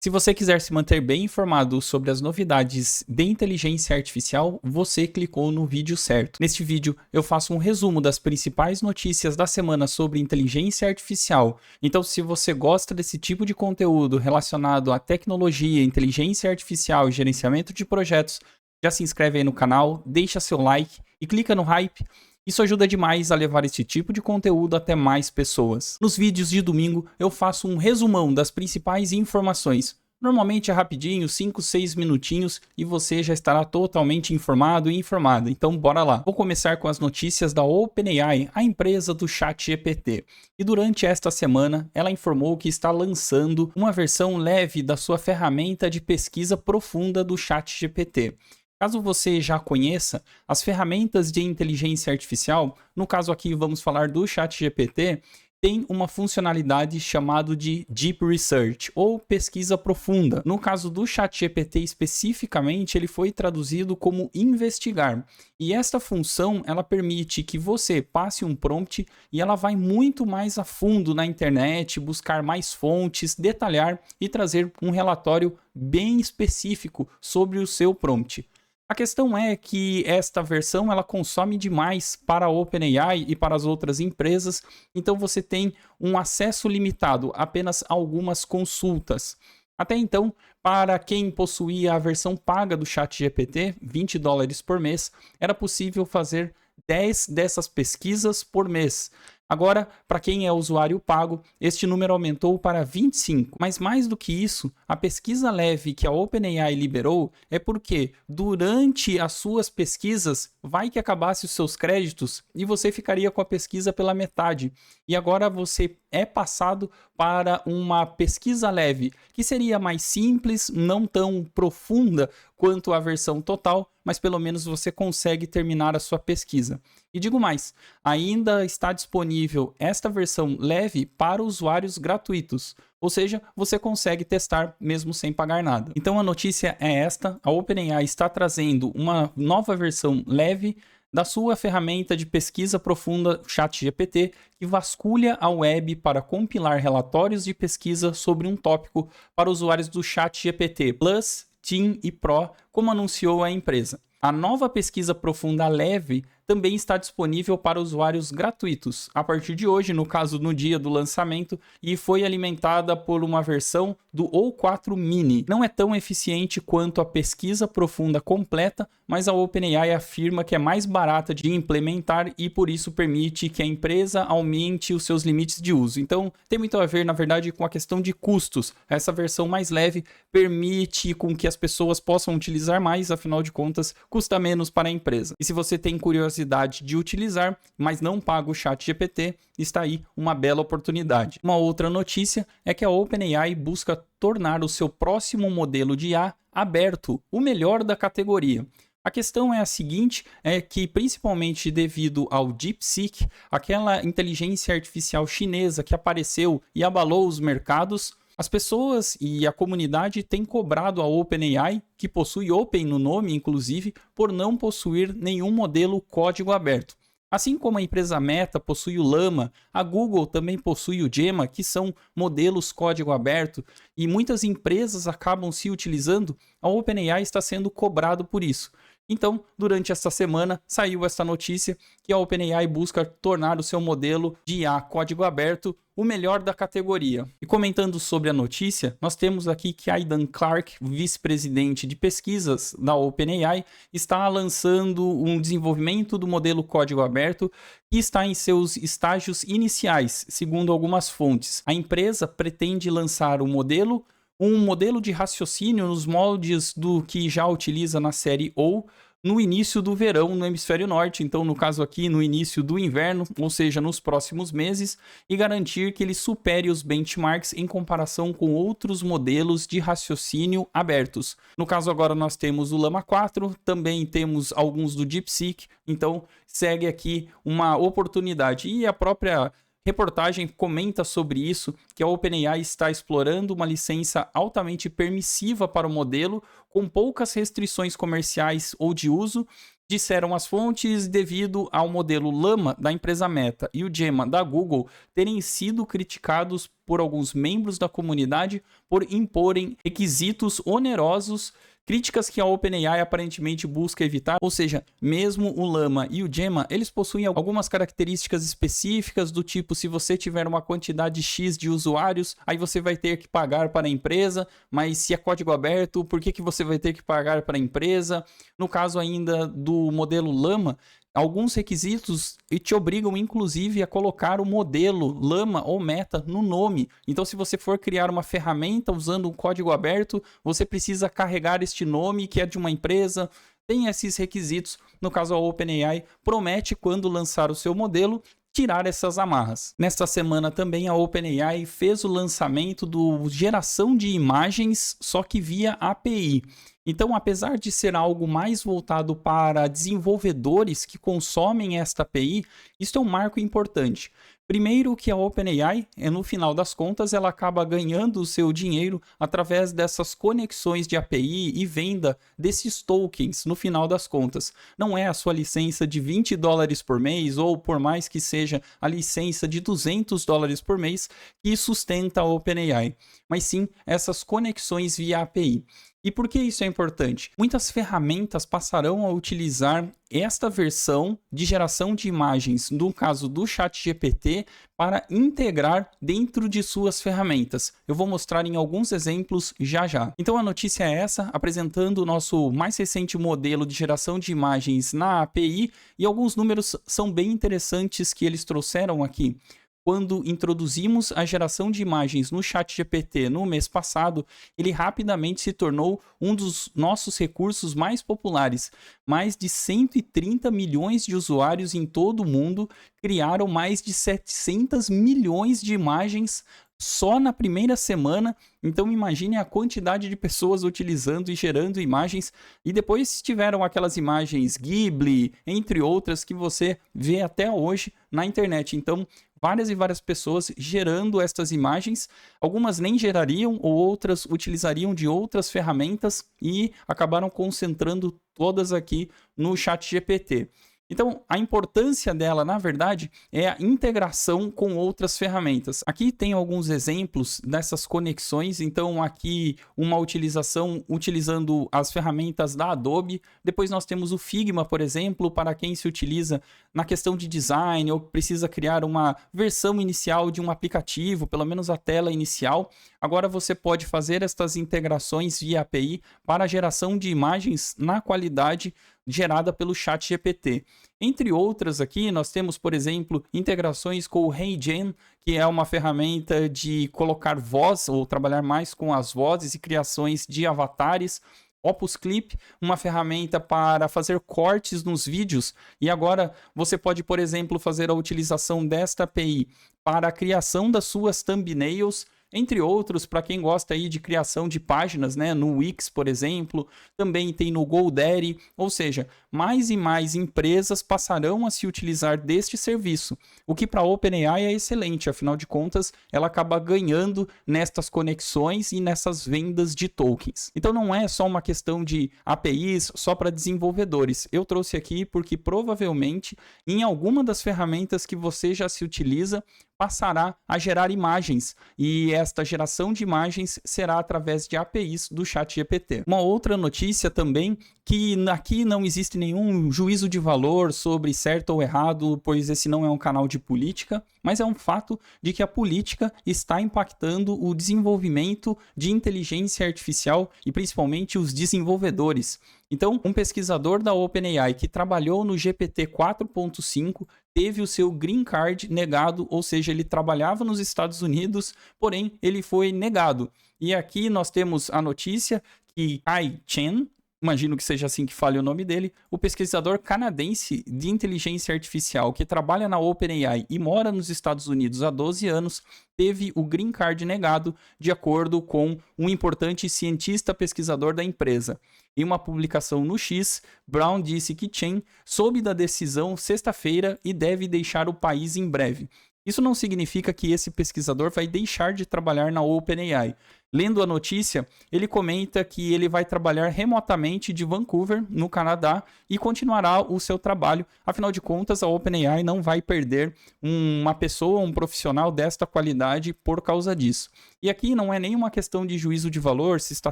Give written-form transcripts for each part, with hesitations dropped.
Se você quiser se manter bem informado sobre as novidades de inteligência artificial, você clicou no vídeo certo. Neste vídeo, eu faço um resumo das principais notícias da semana sobre inteligência artificial. Então, se você gosta desse tipo de conteúdo relacionado à tecnologia, inteligência artificial e gerenciamento de projetos, já se inscreve aí no canal, deixa seu like e clica no hype. Isso ajuda demais a levar esse tipo de conteúdo até mais pessoas. Nos vídeos de domingo, eu faço um resumão das principais informações. Normalmente é rapidinho, 5, 6 minutinhos, e você já estará totalmente informado e informada. Então bora lá. Vou começar com as notícias da OpenAI, a empresa do ChatGPT. E durante esta semana, ela informou que está lançando uma versão leve da sua ferramenta de pesquisa profunda do ChatGPT. Caso você já conheça, as ferramentas de inteligência artificial, no caso aqui vamos falar do ChatGPT, tem uma funcionalidade chamada de Deep Research, ou pesquisa profunda. No caso do ChatGPT especificamente, ele foi traduzido como investigar. E esta função, ela permite que você passe um prompt e ela vai muito mais a fundo na internet, buscar mais fontes, detalhar e trazer um relatório bem específico sobre o seu prompt. A questão é que esta versão ela consome demais para a OpenAI e para as outras empresas, então você tem um acesso limitado, apenas algumas consultas. Até então, para quem possuía a versão paga do ChatGPT, $20 por mês, era possível fazer 10 dessas pesquisas por mês. Agora, para quem é usuário pago, este número aumentou para 25. Mas mais do que isso, a pesquisa leve que a OpenAI liberou é porque durante as suas pesquisas, vai que acabasse os seus créditos e você ficaria com a pesquisa pela metade. E agora você é passado para uma pesquisa leve, que seria mais simples, não tão profunda quanto a versão total, mas pelo menos você consegue terminar a sua pesquisa. E digo mais, ainda está disponível esta versão leve para usuários gratuitos, ou seja, você consegue testar mesmo sem pagar nada. Então a notícia é esta, a OpenAI está trazendo uma nova versão leve da sua ferramenta de pesquisa profunda ChatGPT, que vasculha a web para compilar relatórios de pesquisa sobre um tópico para usuários do ChatGPT Plus, Team e Pro, como anunciou a empresa. A nova pesquisa profunda leve também está disponível para usuários gratuitos, a partir de hoje, no caso no dia do lançamento, e foi alimentada por uma versão do O4 Mini. Não é tão eficiente quanto a pesquisa profunda completa, mas a OpenAI afirma que é mais barata de implementar e por isso permite que a empresa aumente os seus limites de uso. Então, tem muito a ver, na verdade, com a questão de custos. Essa versão mais leve permite com que as pessoas possam utilizar mais, afinal de contas, custa menos para a empresa. E se você tem curiosidade de utilizar, mas não paga o ChatGPT, está aí uma bela oportunidade. Uma outra notícia é que a OpenAI busca tornar o seu próximo modelo de IA aberto, o melhor da categoria. A questão é a seguinte, é que principalmente devido ao DeepSeek, aquela inteligência artificial chinesa que apareceu e abalou os mercados, as pessoas e a comunidade têm cobrado a OpenAI, que possui Open no nome, inclusive, por não possuir nenhum modelo código aberto. Assim como a empresa Meta possui o Llama, a Google também possui o Gemma, que são modelos código aberto, e muitas empresas acabam se utilizando, a OpenAI está sendo cobrado por isso. Então, durante esta semana, saiu esta notícia que a OpenAI busca tornar o seu modelo de IA código aberto o melhor da categoria. E comentando sobre a notícia, nós temos aqui que Aidan Clark, vice-presidente de pesquisas da OpenAI, está lançando um desenvolvimento do modelo código aberto que está em seus estágios iniciais, segundo algumas fontes. A empresa pretende lançar um modelo de raciocínio nos moldes do que já utiliza na série OU no início do verão no hemisfério norte, então no caso aqui no início do inverno, ou seja, nos próximos meses, e garantir que ele supere os benchmarks em comparação com outros modelos de raciocínio abertos. No caso agora nós temos o Llama 4, também temos alguns do DeepSeek, então segue aqui uma oportunidade. E a própria reportagem comenta sobre isso, que a OpenAI está explorando uma licença altamente permissiva para o modelo, com poucas restrições comerciais ou de uso, Disseram as fontes devido ao modelo Llama da empresa Meta e o Gemma da Google terem sido criticados por alguns membros da comunidade por imporem requisitos onerosos, críticas que a OpenAI aparentemente busca evitar. Ou seja, mesmo o Llama e o Gemma, eles possuem algumas características específicas do tipo, se você tiver uma quantidade X de usuários, aí você vai ter que pagar para a empresa, mas se é código aberto, por que você vai ter que pagar para a empresa? No caso ainda do modelo Llama, alguns requisitos te obrigam, inclusive, a colocar o modelo Llama ou Meta no nome. Então, se você for criar uma ferramenta usando um código aberto, você precisa carregar este nome que é de uma empresa. Tem esses requisitos. No caso, a OpenAI promete, quando lançar o seu modelo, tirar essas amarras. Nesta semana também a OpenAI fez o lançamento do geração de imagens, só que via API. Então, apesar de ser algo mais voltado para desenvolvedores que consomem esta API, isso é um marco importante. Primeiro que a OpenAI, no final das contas, ela acaba ganhando o seu dinheiro através dessas conexões de API e venda desses tokens, no final das contas. Não é a sua licença de $20 por mês ou por mais que seja a licença de $200 por mês que sustenta a OpenAI, mas sim essas conexões via API. E por que isso é importante? Muitas ferramentas passarão a utilizar esta versão de geração de imagens, no caso do ChatGPT, para integrar dentro de suas ferramentas. Eu vou mostrar em alguns exemplos já já. Então a notícia é essa, apresentando o nosso mais recente modelo de geração de imagens na API, e alguns números são bem interessantes que eles trouxeram aqui. Quando introduzimos a geração de imagens no ChatGPT no mês passado, ele rapidamente se tornou um dos nossos recursos mais populares. Mais de 130 milhões de usuários em todo o mundo criaram mais de 700 milhões de imagens só na primeira semana. Então imagine a quantidade de pessoas utilizando e gerando imagens, e depois tiveram aquelas imagens Ghibli, entre outras, que você vê até hoje na internet. Então várias e várias pessoas gerando estas imagens, algumas nem gerariam ou outras utilizariam de outras ferramentas e acabaram concentrando todas aqui no ChatGPT. Então, a importância dela, na verdade, é a integração com outras ferramentas. Aqui tem alguns exemplos dessas conexões. Então, aqui uma utilização utilizando as ferramentas da Adobe. Depois nós temos o Figma, por exemplo, para quem se utiliza na questão de design ou precisa criar uma versão inicial de um aplicativo, pelo menos a tela inicial. Agora você pode fazer estas integrações via API para a geração de imagens na qualidade gerada pelo ChatGPT. Entre outras aqui, nós temos, por exemplo, integrações com o HeyGen, que é uma ferramenta de colocar voz ou trabalhar mais com as vozes e criações de avatares. Opus Clip, uma ferramenta para fazer cortes nos vídeos, e agora você pode, por exemplo, fazer a utilização desta API para a criação das suas thumbnails, entre outros, para quem gosta aí de criação de páginas, né, no Wix, por exemplo, também tem no GoDaddy, ou seja, mais e mais empresas passarão a se utilizar deste serviço, o que para a OpenAI é excelente, afinal de contas, ela acaba ganhando nestas conexões e nessas vendas de tokens. Então não é só uma questão de APIs só para desenvolvedores, eu trouxe aqui porque provavelmente em alguma das ferramentas que você já se utiliza, passará a gerar imagens, e esta geração de imagens será através de APIs do ChatGPT. Uma outra notícia também, que aqui não existe nenhum juízo de valor sobre certo ou errado, pois esse não é um canal de política, mas é um fato de que a política está impactando o desenvolvimento de inteligência artificial e principalmente os desenvolvedores. Então, um pesquisador da OpenAI que trabalhou no GPT 4.5 teve o seu green card negado, ou seja, ele trabalhava nos Estados Unidos, porém ele foi negado. E aqui nós temos a notícia que Kai Chen, imagino que seja assim que fale o nome dele, o pesquisador canadense de inteligência artificial que trabalha na OpenAI e mora nos Estados Unidos há 12 anos, teve o green card negado, de acordo com um importante cientista pesquisador da empresa. Em uma publicação no X, Brown disse que Chen soube da decisão sexta-feira e deve deixar o país em breve. Isso não significa que esse pesquisador vai deixar de trabalhar na OpenAI. Lendo a notícia, ele comenta que ele vai trabalhar remotamente de Vancouver, no Canadá, e continuará o seu trabalho. Afinal de contas, a OpenAI não vai perder uma pessoa, um profissional desta qualidade por causa disso. E aqui não é nenhuma questão de juízo de valor, se está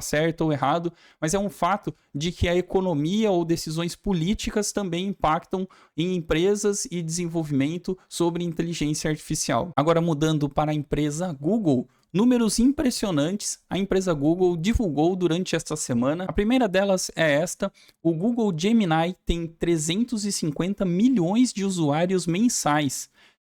certo ou errado, mas é um fato de que a economia ou decisões políticas também impactam em empresas e desenvolvimento sobre inteligência artificial. Agora, mudando para a empresa Google, números impressionantes a empresa Google divulgou durante esta semana. A primeira delas é esta: o Google Gemini tem 350 milhões de usuários mensais.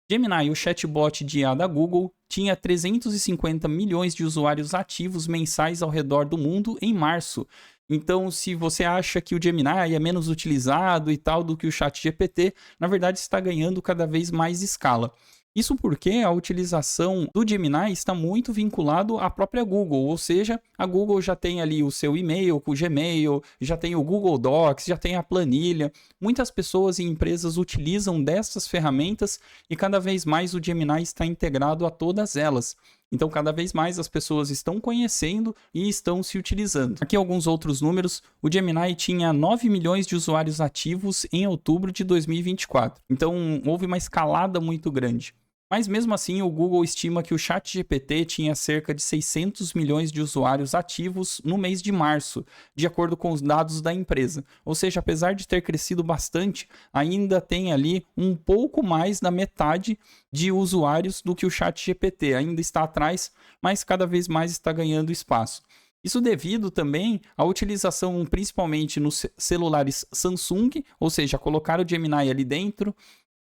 Gemini, o chatbot de IA da Google, tinha 350 milhões de usuários ativos mensais ao redor do mundo em março. Então, se você acha que o Gemini é menos utilizado e tal do que o ChatGPT, na verdade está ganhando cada vez mais escala. Isso porque a utilização do Gemini está muito vinculado à própria Google, ou seja, a Google já tem ali o seu e-mail com o Gmail, já tem o Google Docs, já tem a planilha. Muitas pessoas e empresas utilizam dessas ferramentas e cada vez mais o Gemini está integrado a todas elas. Então, cada vez mais as pessoas estão conhecendo e estão se utilizando. Aqui alguns outros números. O Gemini tinha 9 milhões de usuários ativos em outubro de 2024. Então, houve uma escalada muito grande. Mas mesmo assim, o Google estima que o ChatGPT tinha cerca de 600 milhões de usuários ativos no mês de março, de acordo com os dados da empresa. Ou seja, apesar de ter crescido bastante, ainda tem ali um pouco mais da metade de usuários do que o ChatGPT. Ainda está atrás, mas cada vez mais está ganhando espaço. Isso devido também à utilização principalmente nos celulares Samsung, ou seja, colocar o Gemini ali dentro,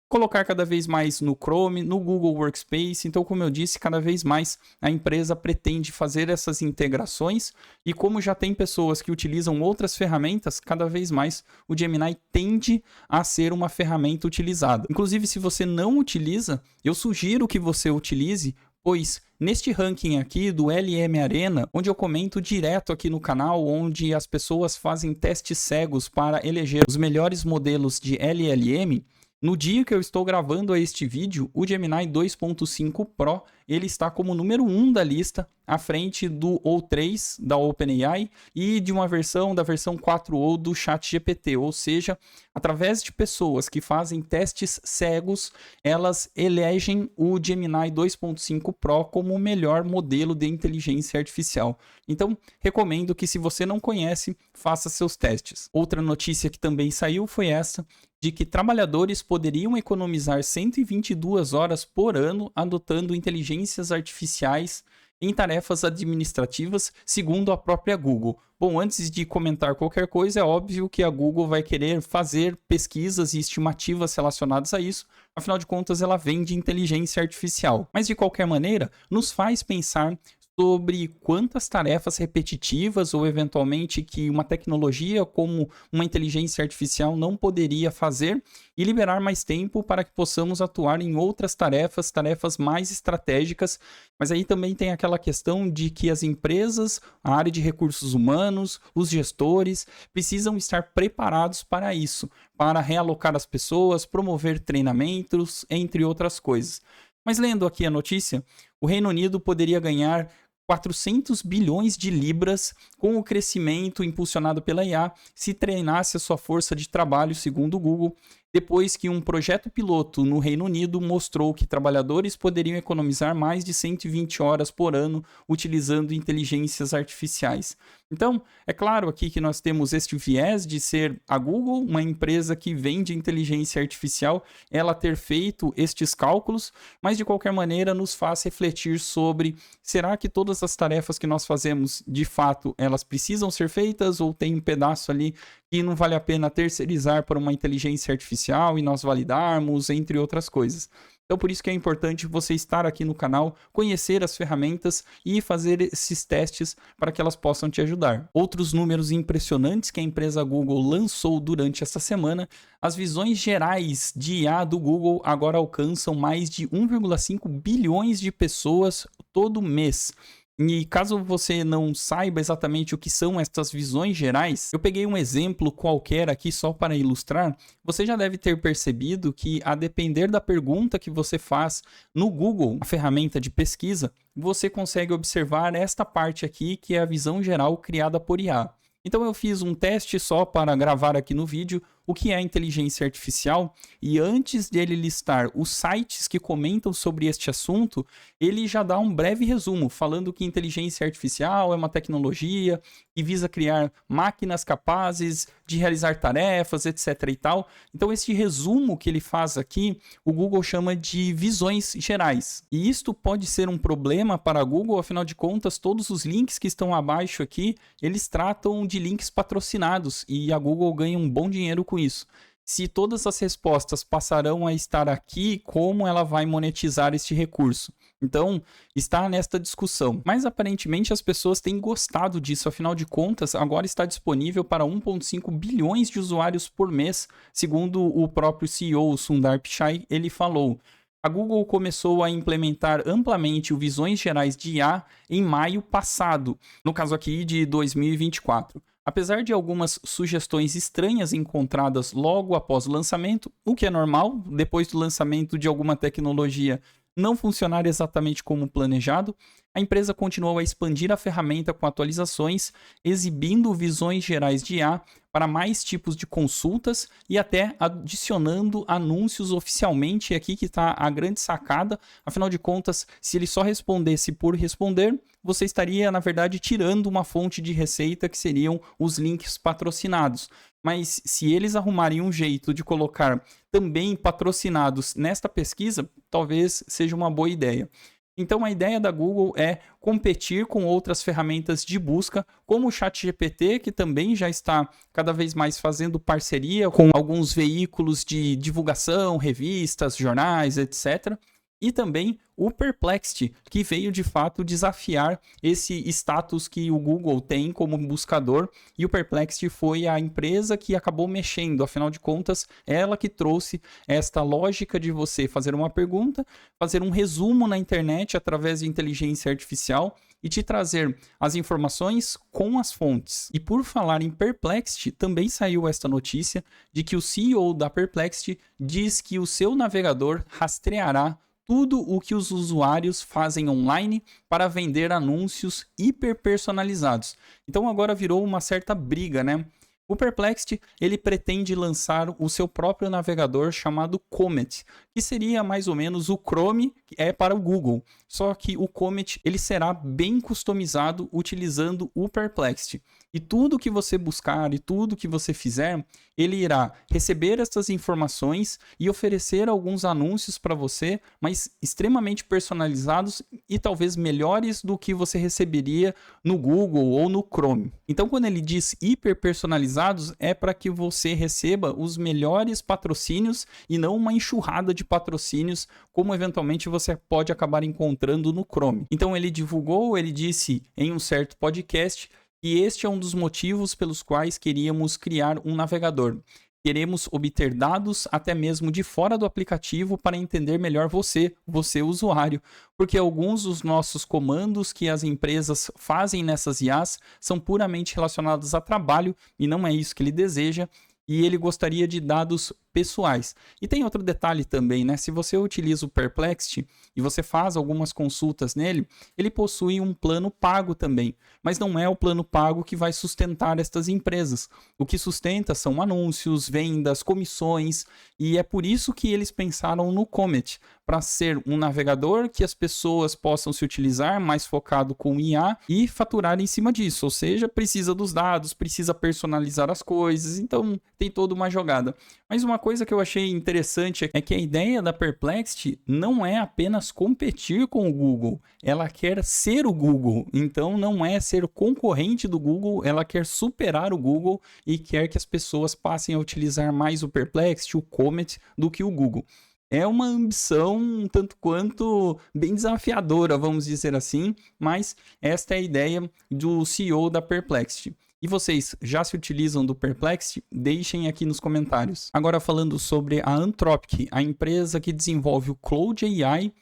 colocar cada vez mais no Chrome, no Google Workspace. Então, como eu disse, cada vez mais a empresa pretende fazer essas integrações e como já tem pessoas que utilizam outras ferramentas, cada vez mais o Gemini tende a ser uma ferramenta utilizada. Inclusive, se você não utiliza, eu sugiro que você utilize, pois neste ranking aqui do LM Arena, onde eu comento direto aqui no canal, onde as pessoas fazem testes cegos para eleger os melhores modelos de LLM, no dia que eu estou gravando este vídeo, o Gemini 2.5 Pro ele está como número 1 da lista, à frente do O3 da OpenAI e de uma versão da versão 4o do ChatGPT, ou seja, através de pessoas que fazem testes cegos, elas elegem o Gemini 2.5 Pro como o melhor modelo de inteligência artificial. Então, recomendo que, se você não conhece, faça seus testes. Outra notícia que também saiu foi essa, de que trabalhadores poderiam economizar 122 horas por ano adotando inteligências artificiais em tarefas administrativas, segundo a própria Google. Bom, antes de comentar qualquer coisa, é óbvio que a Google vai querer fazer pesquisas e estimativas relacionadas a isso, afinal de contas ela vende inteligência artificial. Mas de qualquer maneira, nos faz pensar sobre quantas tarefas repetitivas ou eventualmente que uma tecnologia como uma inteligência artificial não poderia fazer e liberar mais tempo para que possamos atuar em outras tarefas, tarefas mais estratégicas. Mas aí também tem aquela questão de que as empresas, a área de recursos humanos, os gestores precisam estar preparados para isso, para realocar as pessoas, promover treinamentos, entre outras coisas. Mas lendo aqui a notícia, o Reino Unido poderia ganhar 400 bilhões de libras com o crescimento impulsionado pela IA se treinasse a sua força de trabalho, segundo o Google, depois que um projeto piloto no Reino Unido mostrou que trabalhadores poderiam economizar mais de 120 horas por ano utilizando inteligências artificiais. Então, é claro aqui que nós temos este viés de ser a Google, uma empresa que vende inteligência artificial, ela ter feito estes cálculos, mas de qualquer maneira nos faz refletir sobre: será que todas as tarefas que nós fazemos, de fato, elas precisam ser feitas ou tem um pedaço ali que não vale a pena terceirizar para uma inteligência artificial e nós validarmos, entre outras coisas. Então, por isso que é importante você estar aqui no canal, conhecer as ferramentas e fazer esses testes para que elas possam te ajudar. Outros números impressionantes que a empresa Google lançou durante essa semana: as visões gerais de IA do Google agora alcançam mais de 1,5 bilhões de pessoas todo mês. E caso você não saiba exatamente o que são estas visões gerais, eu peguei um exemplo qualquer aqui só para ilustrar. Você já deve ter percebido que, a depender da pergunta que você faz no Google, a ferramenta de pesquisa, você consegue observar esta parte aqui, que é a visão geral criada por IA. Então eu fiz um teste só para gravar aqui no vídeo o que é inteligência artificial, e antes dele listar os sites que comentam sobre este assunto, ele já dá um breve resumo, falando que inteligência artificial é uma tecnologia que visa criar máquinas capazes de realizar tarefas, etc. e tal. Então esse resumo que ele faz aqui, o Google chama de visões gerais. E isto pode ser um problema para a Google, afinal de contas, todos os links que estão abaixo aqui, eles tratam de links patrocinados, e a Google ganha um bom dinheiro com isso. Se todas as respostas passarão a estar aqui, como ela vai monetizar este recurso? Então, está nesta discussão. Mas aparentemente as pessoas têm gostado disso, afinal de contas, agora está disponível para 1,5 bilhões de usuários por mês, segundo o próprio CEO Sundar Pichai, ele falou. A Google começou a implementar amplamente o Visões Gerais de IA em maio passado, no caso aqui de 2024. Apesar de algumas sugestões estranhas encontradas logo após o lançamento, o que é normal, depois do lançamento de alguma tecnologia não funcionar exatamente como planejado, a empresa continuou a expandir a ferramenta com atualizações, exibindo visões gerais de IA para mais tipos de consultas e até adicionando anúncios oficialmente. Aqui que está a grande sacada. Afinal de contas, se ele só respondesse por responder, você estaria, na verdade, tirando uma fonte de receita que seriam os links patrocinados. Mas se eles arrumarem um jeito de colocar também patrocinados nesta pesquisa, talvez seja uma boa ideia. Então a ideia da Google é competir com outras ferramentas de busca, como o ChatGPT, que também já está cada vez mais fazendo parceria com alguns veículos de divulgação, revistas, jornais, etc. E também o Perplexity, que veio de fato desafiar esse status que o Google tem como buscador, e o Perplexity foi a empresa que acabou mexendo, afinal de contas, ela que trouxe esta lógica de você fazer uma pergunta, fazer um resumo na internet através de inteligência artificial e te trazer as informações com as fontes. E por falar em Perplexity, também saiu esta notícia de que o CEO da Perplexity diz que o seu navegador rastreará tudo o que os usuários fazem online para vender anúncios hiperpersonalizados. Então agora virou uma certa briga, né? O Perplexity, ele pretende lançar o seu próprio navegador chamado Comet, que seria mais ou menos o Chrome, que é para o Google. Só que o Comet, ele será bem customizado utilizando o Perplexity. E tudo que você buscar e tudo que você fizer, ele irá receber essas informações e oferecer alguns anúncios para você, mas extremamente personalizados e talvez melhores do que você receberia no Google ou no Chrome. Então, quando ele diz hiperpersonalizados, é para que você receba os melhores patrocínios e não uma enxurrada de patrocínios, como eventualmente você pode acabar encontrando no Chrome. Então, ele divulgou, ele disse em um certo podcast, e este é um dos motivos pelos quais queríamos criar um navegador. Queremos obter dados até mesmo de fora do aplicativo para entender melhor você usuário, porque alguns dos nossos comandos que as empresas fazem nessas IAs são puramente relacionados a trabalho e não é isso que ele deseja, e ele gostaria de dados pessoais. E tem outro detalhe também, né? Se você utiliza o Perplexity e você faz algumas consultas nele, ele possui um plano pago também, mas não é o plano pago que vai sustentar estas empresas. O que sustenta são anúncios, vendas, comissões, e é por isso que eles pensaram no Comet, para ser um navegador que as pessoas possam se utilizar, mais focado com IA e faturar em cima disso, ou seja, precisa dos dados, precisa personalizar as coisas, então tem toda uma jogada. Mas uma coisa que eu achei interessante é que a ideia da Perplexity não é apenas competir com o Google, ela quer ser o Google, então não é ser concorrente do Google, ela quer superar o Google e quer que as pessoas passem a utilizar mais o Perplexity, o Comet, do que o Google. É uma ambição um tanto quanto bem desafiadora, vamos dizer assim, mas esta é a ideia do CEO da Perplexity. E vocês já se utilizam do Perplexity? Deixem aqui nos comentários. Agora falando sobre a Anthropic, a empresa que desenvolve o Claude AI,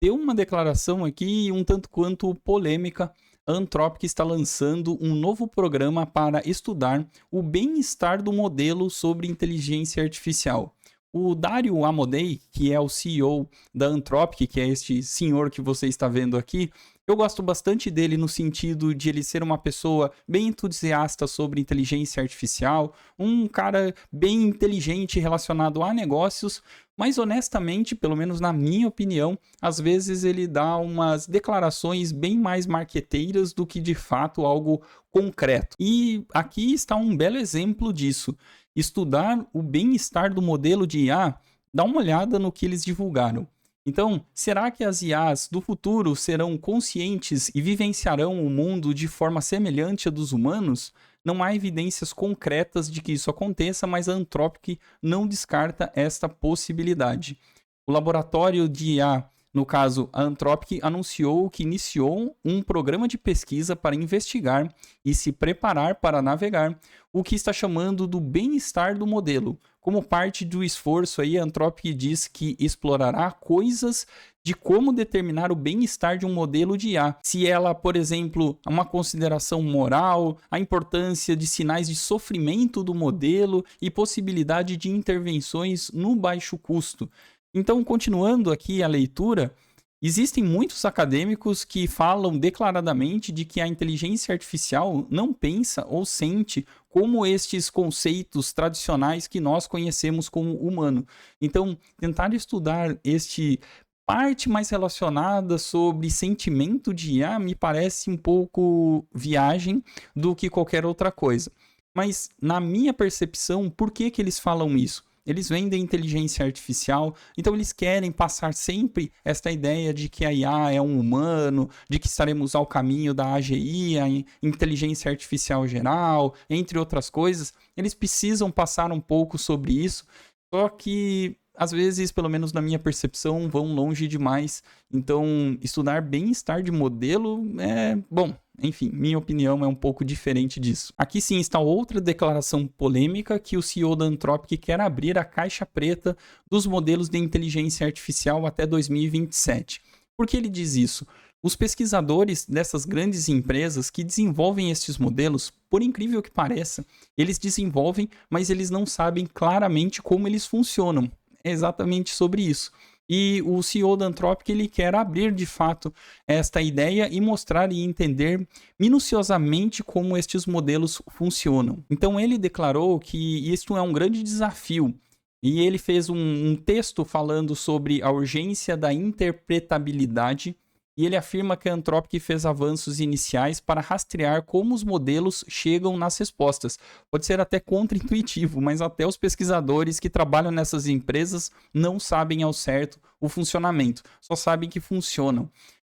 deu uma declaração aqui um tanto quanto polêmica, a Anthropic está lançando um novo programa para estudar o bem-estar do modelo sobre inteligência artificial. O Dario Amodei, que é o CEO da Anthropic, que é este senhor que você está vendo aqui, eu gosto bastante dele no sentido de ele ser uma pessoa bem entusiasta sobre inteligência artificial, um cara bem inteligente relacionado a negócios, mas honestamente, pelo menos na minha opinião, às vezes ele dá umas declarações bem mais marqueteiras do que de fato algo concreto. E aqui está um belo exemplo disso. Estudar o bem-estar do modelo de IA, dá uma olhada no que eles divulgaram. Então, será que as IAs do futuro serão conscientes e vivenciarão o mundo de forma semelhante à dos humanos? Não há evidências concretas de que isso aconteça, mas a Anthropic não descarta esta possibilidade. O laboratório de IA, no caso, a Anthropic anunciou que iniciou um programa de pesquisa para investigar e se preparar para navegar o que está chamando do bem-estar do modelo. Como parte do esforço aí, a Anthropic diz que explorará coisas de como determinar o bem-estar de um modelo de IA. Se ela, por exemplo, uma consideração moral, a importância de sinais de sofrimento do modelo e possibilidade de intervenções no baixo custo. Então, continuando aqui a leitura, existem muitos acadêmicos que falam declaradamente de que a inteligência artificial não pensa ou sente como estes conceitos tradicionais que nós conhecemos como humano. Então, tentar estudar este parte mais relacionada sobre sentimento de IA me parece um pouco viagem do que qualquer outra coisa. Mas, na minha percepção, por que eles falam isso? Eles vendem inteligência artificial, então eles querem passar sempre esta ideia de que a IA é um humano, de que estaremos ao caminho da AGI, a inteligência artificial geral, entre outras coisas. Eles precisam passar um pouco sobre isso, só que às vezes, pelo menos na minha percepção, vão longe demais. Então, estudar bem-estar de modelo é bom. Enfim, minha opinião é um pouco diferente disso. Aqui sim está outra declaração polêmica que o CEO da Anthropic quer abrir a caixa preta dos modelos de inteligência artificial até 2027. Por que ele diz isso? Os pesquisadores dessas grandes empresas que desenvolvem estes modelos, por incrível que pareça, eles desenvolvem, mas eles não sabem claramente como eles funcionam. É exatamente sobre isso. E o CEO da Anthropic ele quer abrir de fato esta ideia e mostrar e entender minuciosamente como estes modelos funcionam. Então ele declarou que isto é um grande desafio e ele fez um texto falando sobre a urgência da interpretabilidade. E ele afirma que a Anthropic fez avanços iniciais para rastrear como os modelos chegam nas respostas. Pode ser até contraintuitivo, mas até os pesquisadores que trabalham nessas empresas não sabem ao certo o funcionamento, só sabem que funcionam.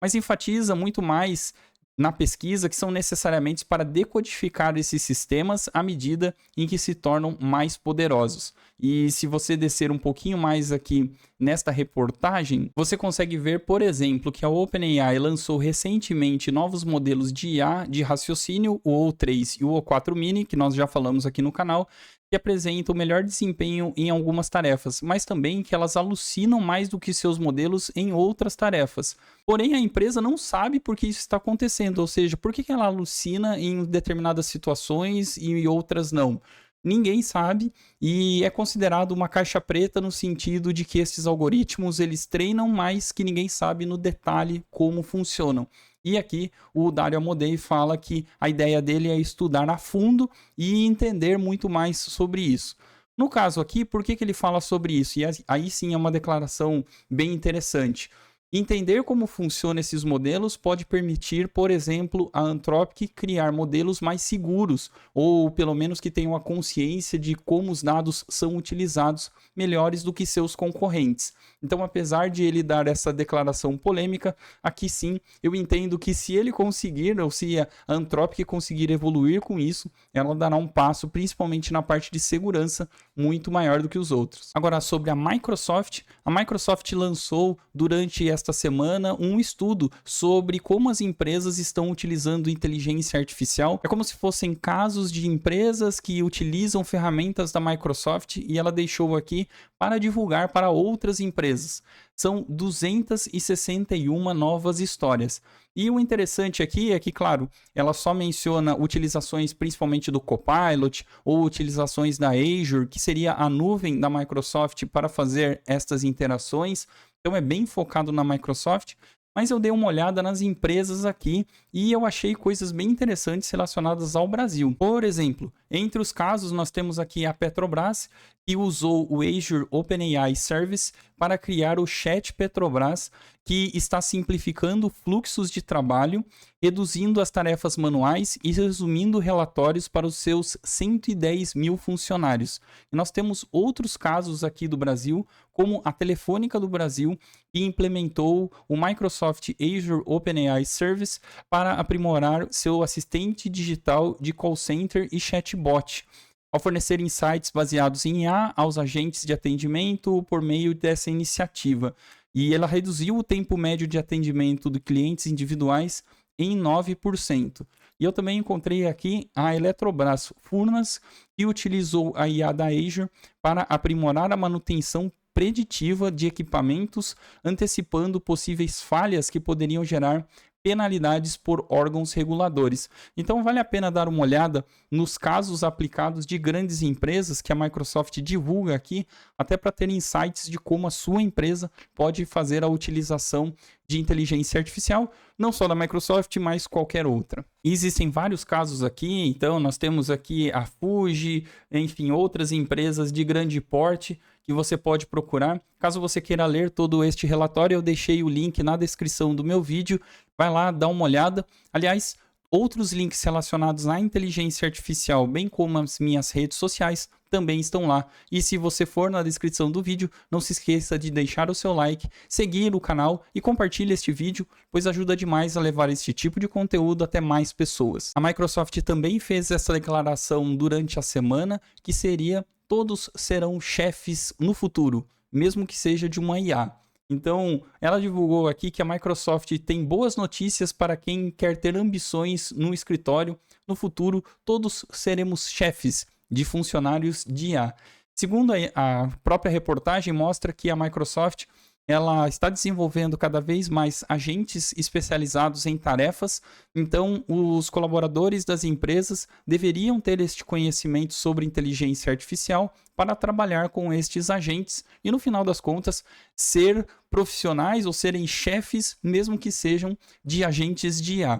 Mas enfatiza muito mais na pesquisa que são necessariamente para decodificar esses sistemas à medida em que se tornam mais poderosos. E se você descer um pouquinho mais aqui nesta reportagem, você consegue ver, por exemplo, que a OpenAI lançou recentemente novos modelos de IA de raciocínio, o O3 e o O4 Mini, que nós já falamos aqui no canal, que apresentam melhor desempenho em algumas tarefas, mas também que elas alucinam mais do que seus modelos em outras tarefas. Porém, a empresa não sabe por que isso está acontecendo, ou seja, por que ela alucina em determinadas situações e outras não. Ninguém sabe e é considerado uma caixa preta no sentido de que esses algoritmos eles treinam, mas que ninguém sabe no detalhe como funcionam. E aqui o Dario Amodei fala que a ideia dele é estudar a fundo e entender muito mais sobre isso. No caso aqui, por que ele fala sobre isso? E aí sim é uma declaração bem interessante. Entender como funcionam esses modelos pode permitir, por exemplo, a Anthropic criar modelos mais seguros, ou pelo menos que tenham a consciência de como os dados são utilizados melhores do que seus concorrentes. Então, apesar de ele dar essa declaração polêmica, aqui sim eu entendo que se ele conseguir, ou se a Anthropic conseguir evoluir com isso, ela dará um passo, principalmente na parte de segurança, muito maior do que os outros. Agora, sobre a Microsoft lançou durante esta semana um estudo sobre como as empresas estão utilizando inteligência artificial. É como se fossem casos de empresas que utilizam ferramentas da Microsoft e ela deixou aqui para divulgar para outras empresas. São 261 novas histórias. E o interessante aqui é que, claro, ela só menciona utilizações principalmente do Copilot ou utilizações da Azure, que seria a nuvem da Microsoft para fazer estas interações. Então é bem focado na Microsoft. Mas eu dei uma olhada nas empresas aqui e eu achei coisas bem interessantes relacionadas ao Brasil. Por exemplo, entre os casos nós temos aqui a Petrobras, que usou o Azure OpenAI Service para criar o Chat Petrobras, que está simplificando fluxos de trabalho, reduzindo as tarefas manuais e resumindo relatórios para os seus 110 mil funcionários. E nós temos outros casos aqui do Brasil, como a Telefônica do Brasil, que implementou o Microsoft Azure OpenAI Service para aprimorar seu assistente digital de call center e chatbot, ao fornecer insights baseados em IA aos agentes de atendimento por meio dessa iniciativa. E ela reduziu o tempo médio de atendimento de clientes individuais em 9%. E eu também encontrei aqui a Eletrobras Furnas, que utilizou a IA da Azure para aprimorar a manutenção preditiva de equipamentos, antecipando possíveis falhas que poderiam gerar penalidades por órgãos reguladores. Então vale a pena dar uma olhada nos casos aplicados de grandes empresas que a Microsoft divulga aqui, até para ter insights de como a sua empresa pode fazer a utilização de inteligência artificial, não só da Microsoft, mas qualquer outra. E existem vários casos aqui, então nós temos aqui a Fuji, enfim, outras empresas de grande porte que você pode procurar. Caso você queira ler todo este relatório, eu deixei o link na descrição do meu vídeo. Vai lá, dá uma olhada. Aliás, outros links relacionados à inteligência artificial, bem como as minhas redes sociais, também estão lá. E se você for na descrição do vídeo, não se esqueça de deixar o seu like, seguir o canal e compartilhe este vídeo, pois ajuda demais a levar este tipo de conteúdo até mais pessoas. A Microsoft também fez essa declaração durante a semana, que seria: todos serão chefes no futuro, mesmo que seja de uma IA. Então, ela divulgou aqui que a Microsoft tem boas notícias para quem quer ter ambições no escritório. No futuro, todos seremos chefes de funcionários de IA. Segundo a própria reportagem, mostra que a Microsoft ela está desenvolvendo cada vez mais agentes especializados em tarefas, então os colaboradores das empresas deveriam ter este conhecimento sobre inteligência artificial para trabalhar com estes agentes e, no final das contas, ser profissionais ou serem chefes, mesmo que sejam de agentes de IA.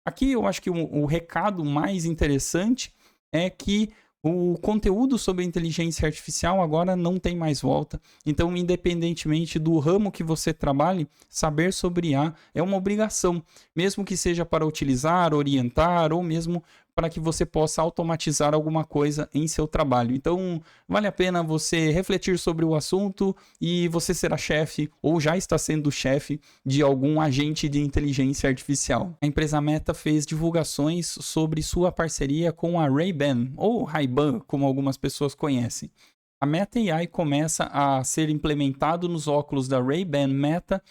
Aqui eu acho que o recado mais interessante é que o conteúdo sobre inteligência artificial agora não tem mais volta. Então, independentemente do ramo que você trabalhe, saber sobre IA é uma obrigação, mesmo que seja para utilizar, orientar ou mesmo para que você possa automatizar alguma coisa em seu trabalho. Então, vale a pena você refletir sobre o assunto e você será chefe ou já está sendo chefe de algum agente de inteligência artificial. A empresa Meta fez divulgações sobre sua parceria com a Ray-Ban, ou Ray-Ban, como algumas pessoas conhecem. A Meta AI começa a ser implementado nos óculos da Ray-Ban Meta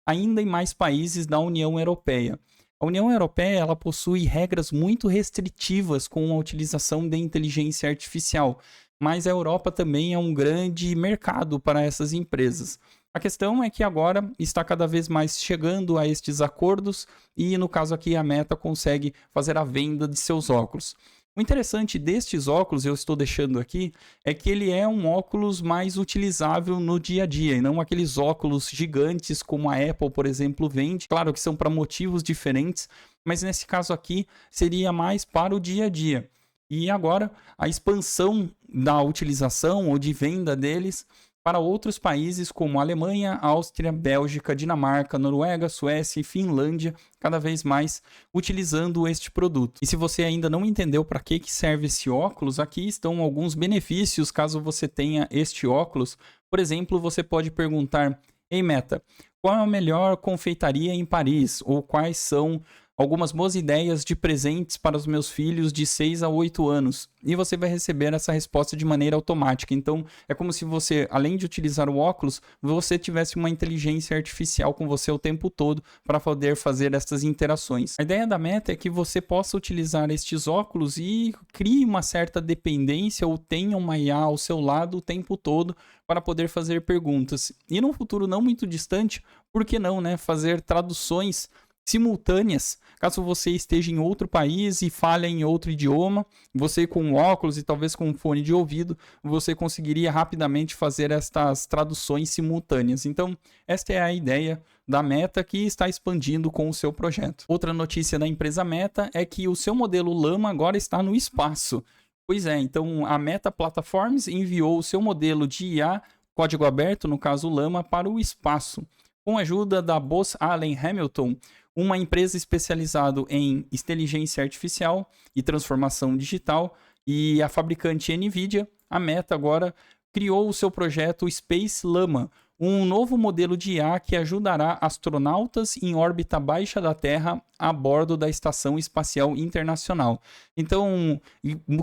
ainda em mais países da União Europeia. A União Europeia ela possui regras muito restritivas com a utilização de inteligência artificial, mas a Europa também é um grande mercado para essas empresas. A questão é que agora está cada vez mais chegando a estes acordos e, no caso aqui, a Meta consegue fazer a venda de seus óculos. O interessante destes óculos, eu estou deixando aqui, é que ele é um óculos mais utilizável no dia a dia, e não aqueles óculos gigantes como a Apple, por exemplo, vende. Claro que são para motivos diferentes, mas nesse caso aqui seria mais para o dia a dia. E agora, a expansão da utilização ou de venda deles para outros países como Alemanha, Áustria, Bélgica, Dinamarca, Noruega, Suécia e Finlândia, cada vez mais utilizando este produto. E se você ainda não entendeu para que serve esse óculos, aqui estão alguns benefícios caso você tenha este óculos. Por exemplo, você pode perguntar: Ei Meta, qual é a melhor confeitaria em Paris? Ou quais são algumas boas ideias de presentes para os meus filhos de 6 a 8 anos. E você vai receber essa resposta de maneira automática. Então, é como se você, além de utilizar o óculos, você tivesse uma inteligência artificial com você o tempo todo para poder fazer essas interações. A ideia da Meta é que você possa utilizar estes óculos e crie uma certa dependência ou tenha uma IA ao seu lado o tempo todo para poder fazer perguntas. E num futuro não muito distante, por que não, né, fazer traduções simultâneas, caso você esteja em outro país e fale em outro idioma, você com óculos e talvez com um fone de ouvido, você conseguiria rapidamente fazer estas traduções simultâneas. Então, esta é a ideia da Meta, que está expandindo com o seu projeto. Outra notícia da empresa Meta é que o seu modelo Llama agora está no espaço. Pois é, então a Meta Platforms enviou o seu modelo de IA, código aberto, no caso Llama, para o espaço. Com a ajuda da Booz Allen Hamilton, uma empresa especializada em inteligência artificial e transformação digital, e a fabricante NVIDIA, a Meta agora criou o seu projeto Space Llama, um novo modelo de IA que ajudará astronautas em órbita baixa da Terra a bordo da Estação Espacial Internacional. Então,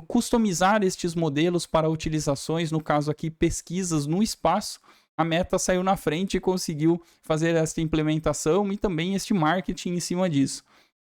customizar estes modelos para utilizações, no caso aqui, pesquisas no espaço, a Meta saiu na frente e conseguiu fazer esta implementação e também este marketing em cima disso.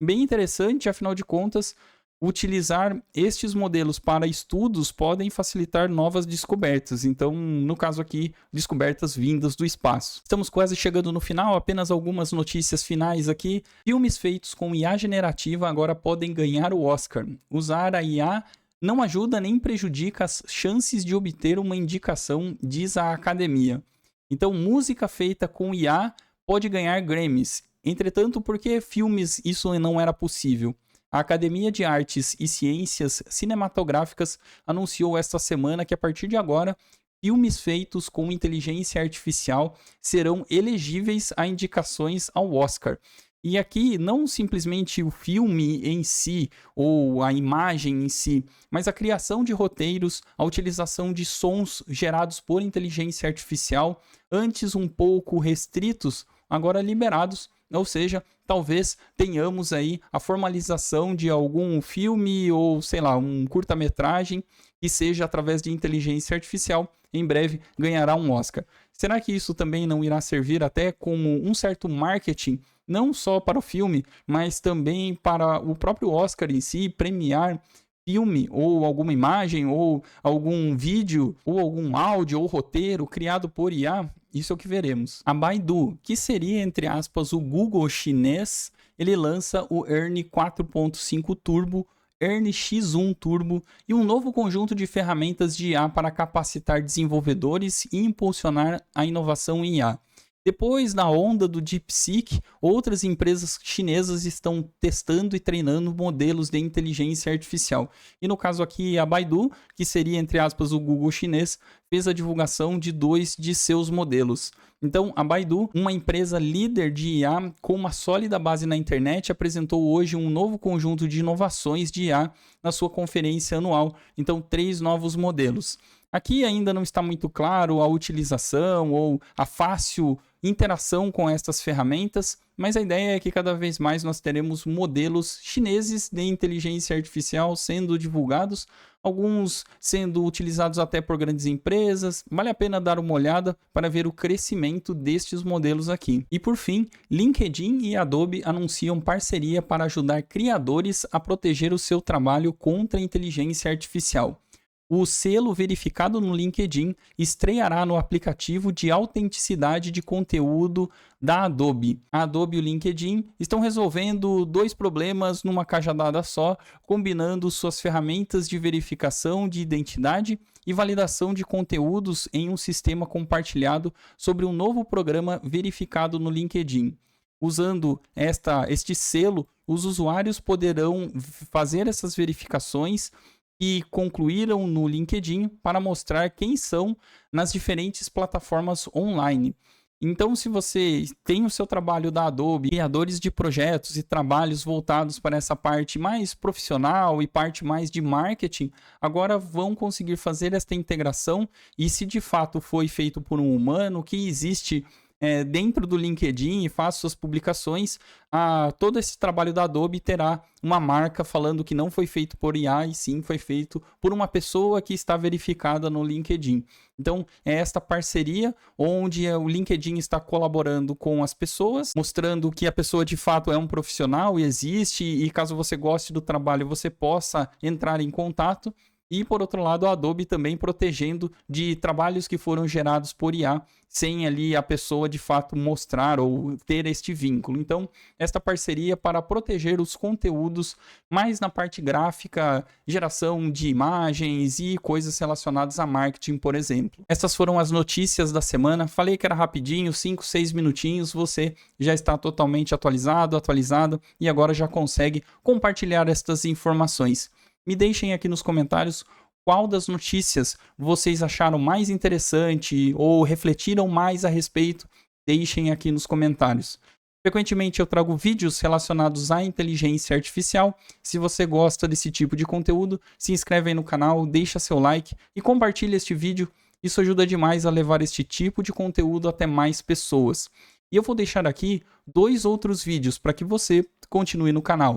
Bem interessante, afinal de contas, utilizar estes modelos para estudos podem facilitar novas descobertas. Então, no caso aqui, descobertas vindas do espaço. Estamos quase chegando no final, apenas algumas notícias finais aqui. Filmes feitos com IA generativa agora podem ganhar o Oscar. Usar a IA não ajuda nem prejudica as chances de obter uma indicação, diz a academia. Então, música feita com IA pode ganhar Grammys. Entretanto, por que filmes isso não era possível? A Academia de Artes e Ciências Cinematográficas anunciou esta semana que, a partir de agora, filmes feitos com inteligência artificial serão elegíveis a indicações ao Oscar. E aqui, não simplesmente o filme em si, ou a imagem em si, mas a criação de roteiros, a utilização de sons gerados por inteligência artificial, antes um pouco restritos, agora liberados. Ou seja, talvez tenhamos aí a formalização de algum filme ou, sei lá, um curta-metragem que seja através de inteligência artificial, em breve ganhará um Oscar. Será que isso também não irá servir até como um certo marketing, não só para o filme, mas também para o próprio Oscar em si, premiar filme ou alguma imagem ou algum vídeo ou algum áudio ou roteiro criado por IA? Isso é o que veremos. A Baidu, que seria, entre aspas, o Google chinês, ele lança o ERNIE 4.5 Turbo, ERNIE X1 Turbo e um novo conjunto de ferramentas de IA para capacitar desenvolvedores e impulsionar a inovação em IA. Depois da onda do DeepSeek, outras empresas chinesas estão testando e treinando modelos de inteligência artificial. E no caso aqui, a Baidu, que seria, entre aspas, o Google chinês, fez a divulgação de 2 de seus modelos. Então, a Baidu, uma empresa líder de IA com uma sólida base na internet, apresentou hoje um novo conjunto de inovações de IA na sua conferência anual. Então, 3 novos modelos. Aqui ainda não está muito claro a utilização ou a fácil interação com estas ferramentas, mas a ideia é que cada vez mais nós teremos modelos chineses de inteligência artificial sendo divulgados, alguns sendo utilizados até por grandes empresas. Vale a pena dar uma olhada para ver o crescimento destes modelos aqui. E por fim, LinkedIn e Adobe anunciam parceria para ajudar criadores a proteger o seu trabalho contra a inteligência artificial. O selo verificado no LinkedIn estreará no aplicativo de autenticidade de conteúdo da Adobe. A Adobe e o LinkedIn estão resolvendo 2 problemas numa cajadada só, combinando suas ferramentas de verificação de identidade e validação de conteúdos em um sistema compartilhado sobre um novo programa verificado no LinkedIn. Usando este selo, os usuários poderão fazer essas verificações e concluíram no LinkedIn para mostrar quem são nas diferentes plataformas online. Então, se você tem o seu trabalho da Adobe, criadores de projetos e trabalhos voltados para essa parte mais profissional e parte mais de marketing, agora vão conseguir fazer esta integração e, se de fato foi feito por um humano, que existe dentro do LinkedIn e faz suas publicações, todo esse trabalho da Adobe terá uma marca falando que não foi feito por IA e sim foi feito por uma pessoa que está verificada no LinkedIn. Então, é esta parceria onde o LinkedIn está colaborando com as pessoas, mostrando que a pessoa de fato é um profissional e existe, e caso você goste do trabalho, você possa entrar em contato. E, por outro lado, a Adobe também protegendo de trabalhos que foram gerados por IA, sem ali a pessoa de fato mostrar ou ter este vínculo. Então, esta parceria para proteger os conteúdos mais na parte gráfica, geração de imagens e coisas relacionadas a marketing, por exemplo. Essas foram as notícias da semana. Falei que era rapidinho, 5, 6 minutinhos, você já está totalmente atualizado e agora já consegue compartilhar estas informações. Me deixem aqui nos comentários qual das notícias vocês acharam mais interessante ou refletiram mais a respeito. Deixem aqui nos comentários. Frequentemente eu trago vídeos relacionados à inteligência artificial. Se você gosta desse tipo de conteúdo, se inscreve aí no canal, deixa seu like e compartilha este vídeo. Isso ajuda demais a levar este tipo de conteúdo até mais pessoas. E eu vou deixar aqui 2 outros vídeos para que você continue no canal.